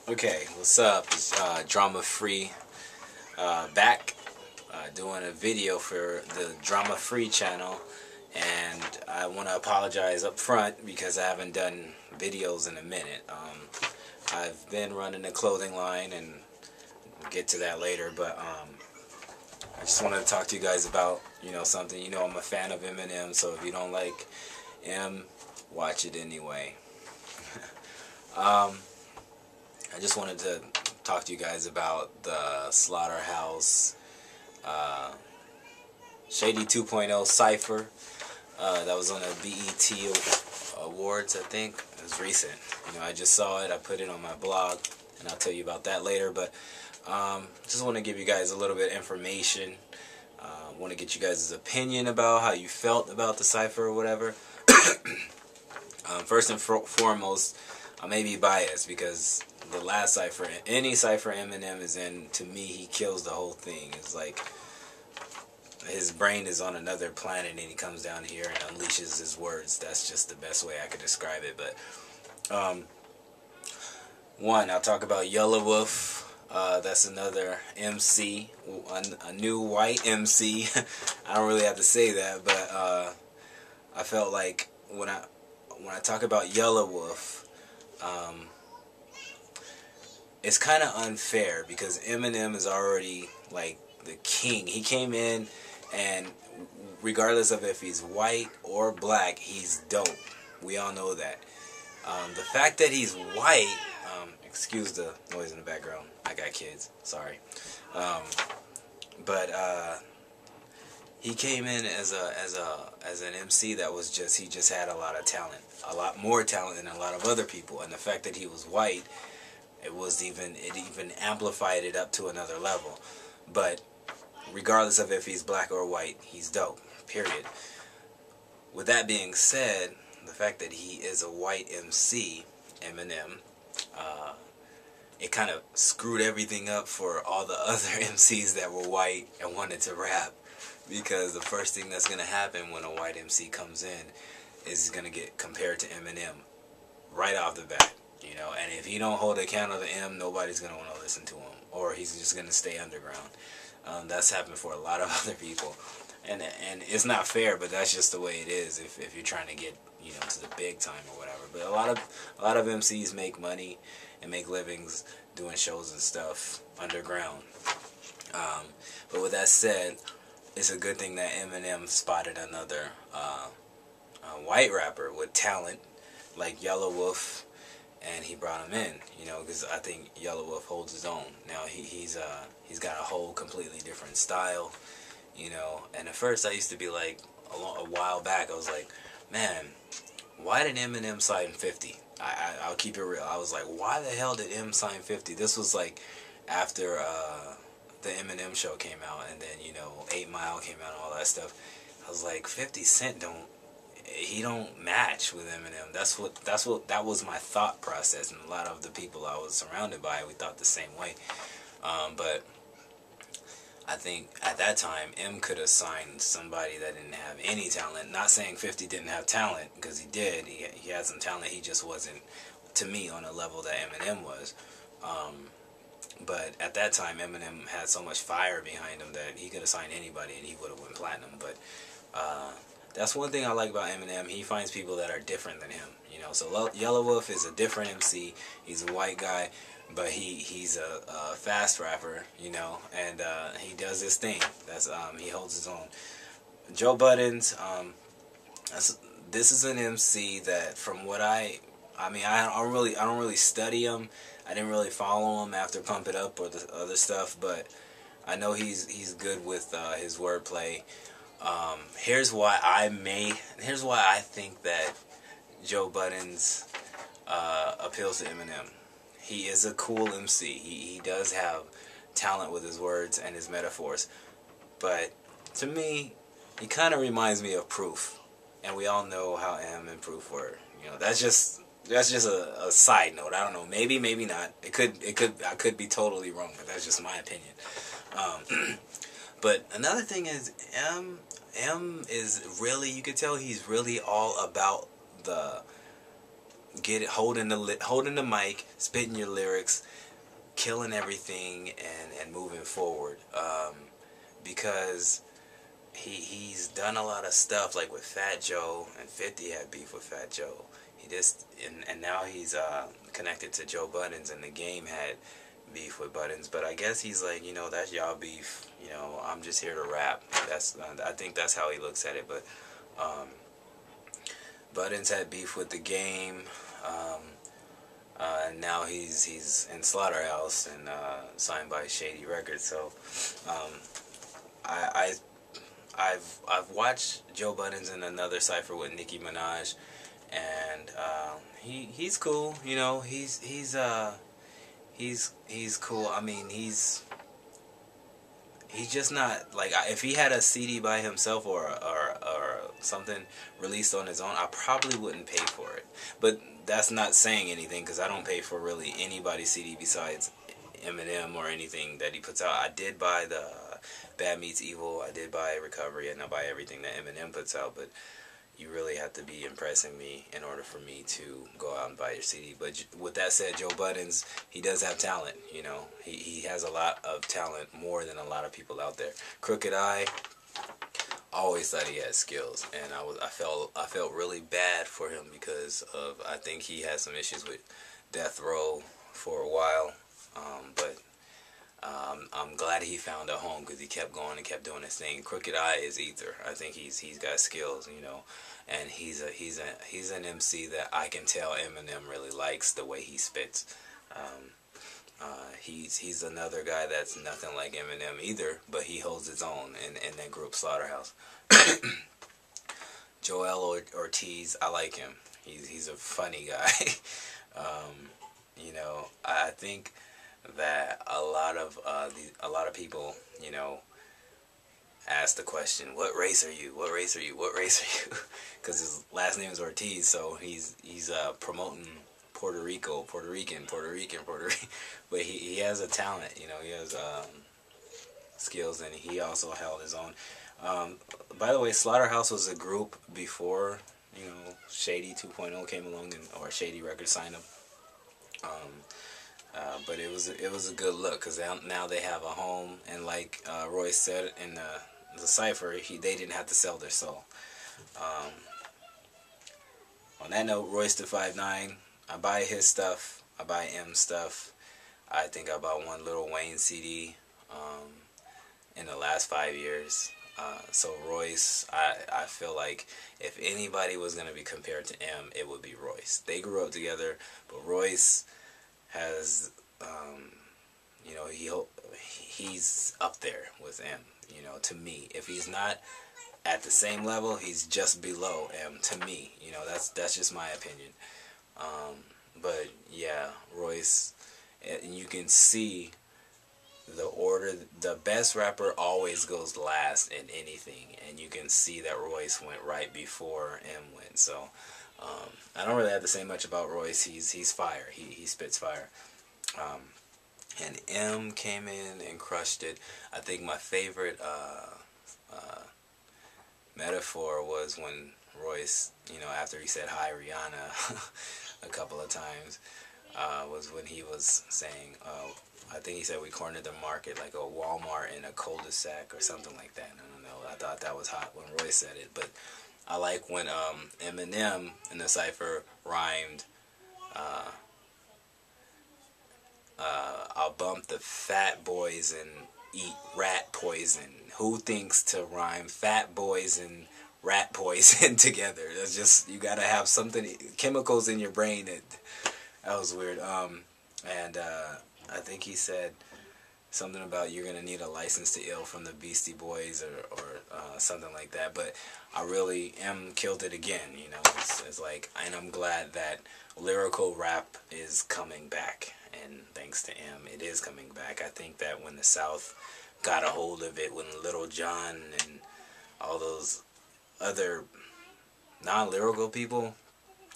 Okay, what's up? It's Drama Free back doing a video for the Drama Free channel, and I want to apologize up front because I haven't done videos in a minute. I've been running a clothing line, and we'll get to that later, but I just wanted to talk to you guys about something. I'm a fan of Eminem, so if you don't like M, watch it anyway. I just wanted to talk to you guys about the Slaughterhouse Shady 2.0 Cypher that was on the BET Awards, I think. It was recent. I just saw it. I put it on my blog, and I'll tell you about that later. But just want to give you guys a little bit of information. Want to get you guys' opinion about how you felt about the Cypher or whatever. First and foremost, I may be biased because the last Cypher, any Cypher Eminem is in, to me, he kills the whole thing. It's like his brain is on another planet and he comes down here and unleashes his words. That's just the best way I could describe it. But one, I'll talk about Yellow Wolf. That's another MC, a new white MC. I don't really have to say that, but I felt like when I talk about Yellow Wolf, it's kind of unfair because Eminem is already like the king. He came in, and regardless of if he's white or black, he's dope. We all know that. The fact that he's white, excuse the noise in the background. I got kids. Sorry. But he came in as an MC that was he just had a lot of talent, a lot more talent than a lot of other people. And the fact that he was white, it even amplified it up to another level. But regardless of if he's black or white, he's dope. Period. With that being said, the fact that he is a white MC, Eminem, it kind of screwed everything up for all the other MCs that were white and wanted to rap. Because the first thing that's going to happen when a white MC comes in is he's going to get compared to Eminem right off the bat. And if you don't hold a candle to M, nobody's going to want to listen to him. Or he's just going to stay underground. That's happened for a lot of other people. And it's not fair, but that's just the way it is if you're trying to get to the big time or whatever. But a lot of MCs make money and make livings doing shows and stuff underground. But with that said, it's a good thing that Eminem spotted another white rapper with talent like Yellow Wolf, and he brought him in, because I think Yellow Wolf holds his own. Now he's got a whole completely different style, and at first I used to be like, a while back I was like, man, why did Eminem sign 50? I'll keep it real. I was like, why the hell did M sign 50? This was like after the Eminem show came out, and then 8 Mile came out and all that stuff. I was like, 50 Cent don't match with Eminem. That was my thought process, and a lot of the people I was surrounded by, we thought the same way. But I think at that time M could have signed somebody that didn't have any talent. Not saying 50 didn't have talent, because he did. He had some talent. He just wasn't, to me, on a level that Eminem was. But at that time, Eminem had so much fire behind him that he could have signed anybody and he would have went platinum. But that's one thing I like about Eminem. He finds people that are different than him. So Yellow Wolf is a different MC. He's a white guy, but he's a fast rapper. And he does his thing. He holds his own. Joe Buttons. This is an MC that, from what I don't really study him. I didn't really follow him after Pump It Up or the other stuff, but I know he's good with his wordplay. Here's why I think that Joe Buttons appeals to Eminem. He is a cool MC. He does have talent with his words and his metaphors, but to me, he kind of reminds me of Proof, and we all know how M and Proof were. That's just a side note. I don't know. Maybe not. I could be totally wrong, but that's just my opinion. But another thing is M is really, you could tell he's really all about the holding the mic, spitting your lyrics, killing everything, and moving forward. Because he's done a lot of stuff like with Fat Joe, and 50 had beef with Fat Joe. He just and now he's connected to Joe Buttons, and the Game had beef with Buttons. But I guess he's like, that's y'all beef. I'm just here to rap. I think that's how he looks at it. But Buttons had beef with the Game. And now he's in Slaughterhouse and signed by Shady Records. So I've watched Joe Buttons in another cipher with Nicki Minaj, and he's cool. He's cool. I mean, he's just not like, if he had a CD by himself or something released on his own, I probably wouldn't pay for it. But that's not saying anything, because I don't pay for really anybody's CD besides Eminem or anything that he puts out. I did buy the Bad Meets Evil, I did buy Recovery, and I buy everything that Eminem puts out, but you really have to be impressing me in order for me to go out and buy your CD. But with that said, Joe Buttons, he does have talent. He has a lot of talent, more than a lot of people out there. Crooked I always thought he had skills, and I felt really bad for him, because I think he had some issues with Death Row for a while, but I'm glad he found a home, because he kept going and kept doing his thing. Crooked I is ether. I think he's got skills, and he's an MC that I can tell Eminem really likes the way he spits. He's another guy that's nothing like Eminem either, but he holds his own in that group Slaughterhouse. Joel Ortiz, I like him. He's a funny guy. I think that a lot of people, ask the question, what race are you? What race are you? What race are you? Because his last name is Ortiz, so he's promoting Puerto Rican. But he has a talent, he has skills, and he also held his own. By the way, Slaughterhouse was a group before, Shady 2.0 came along, or Shady Records signed him. But it was a good look, because now they have a home, and like Roy said in the cipher, they didn't have to sell their soul. On that note, Royce the 5'9", I buy his stuff, I buy M's stuff. I think I bought one Lil Wayne CD in the last 5 years. So Royce, I feel like if anybody was going to be compared to M, it would be Royce. They grew up together, but Royce has, he's up there with M, to me. If he's not at the same level, he's just below M, to me. That's just my opinion. But yeah, Royce, and you can see the order. The best rapper always goes last in anything, and you can see that Royce went right before M went. So I don't really have to say much about Royce. He's fire. He spits fire. And M came in and crushed it. I think my favorite metaphor was when Royce, after he said hi Rihanna a couple of times, was when he was saying, I think he said we cornered the market like a Walmart in a cul-de-sac or something like that. I don't know. I thought that was hot when Royce said it. But I like when Eminem in the cipher rhymed, I'll bump the fat boys and eat rat poison. Who thinks to rhyme fat boys and rat poison together? That's just, you gotta have something, chemicals in your brain. That was weird. And I think he said something about you're gonna need a license to ill from the Beastie Boys or something like that. But I really killed it again. It's like, and I'm glad that lyrical rap is coming back. And thanks to M, it is coming back. I think that when the South got a hold of it, when Little John and all those other non-lyrical people,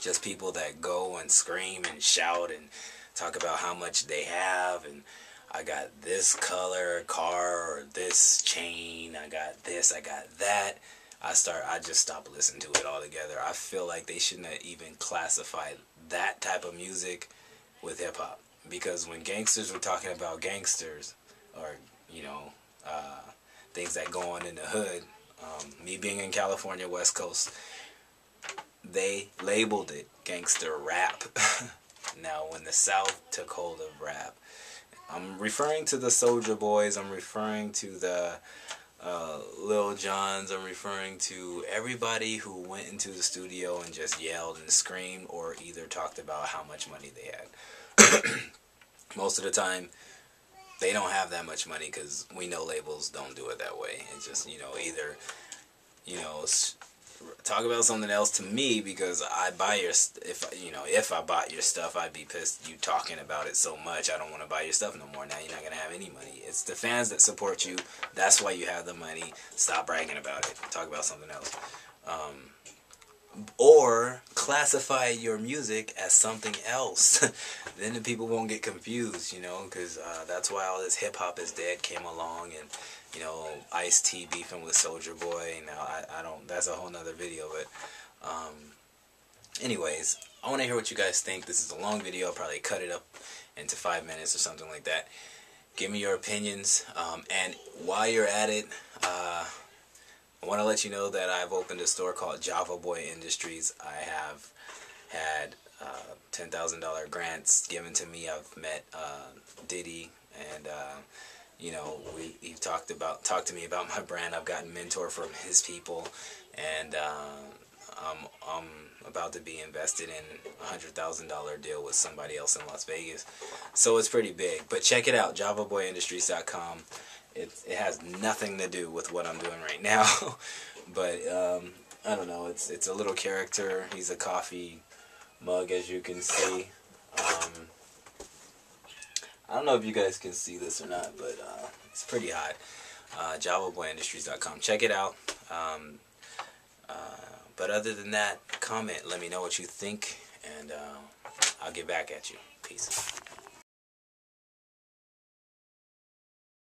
just people that go and scream and shout and talk about how much they have, and I got this color car or this chain, I got this, I got that. I just stopped listening to it altogether. I feel like they shouldn't have even classified that type of music with hip hop, because when gangsters were talking about gangsters, or you know, uh, things that go on in the hood, me being in California, West Coast, they labeled it gangster rap. Now, when the South took hold of rap, I'm referring to the Soulja Boys, I'm referring to the Lil Johns, I'm referring to everybody who went into the studio and just yelled and screamed, or either talked about how much money they had. Most of the time, they don't have that much money, because we know labels don't do it that way. It's just, either, talk about something else to me, because I buy your, if I bought your stuff, I'd be pissed you talking about it so much. I don't want to buy your stuff no more. Now you're not going to have any money. It's the fans that support you. That's why you have the money. Stop bragging about it. Talk about something else. Or classify your music as something else. Then the people won't get confused, because that's why all this hip hop is dead came along, and Ice-T beefing with Soulja Boy. Now I don't. That's a whole nother video, but anyways, I want to hear what you guys think. This is a long video. I'll probably cut it up into 5 minutes or something like that. Give me your opinions, and while you're at it, I want to let you know that I've opened a store called Java Boy Industries. I have had $10,000 grants given to me. I've met Diddy, and he talked to me about my brand. I've gotten mentor from his people, and I'm about to be invested in a $100,000 deal with somebody else in Las Vegas. So it's pretty big. But check it out, JavaBoyIndustries.com. It has nothing to do with what I'm doing right now, but I don't know. It's a little character. He's a coffee mug, as you can see. I don't know if you guys can see this or not, but it's pretty hot. JavaBoyIndustries.com. Check it out. But other than that, comment. Let me know what you think, and I'll get back at you. Peace.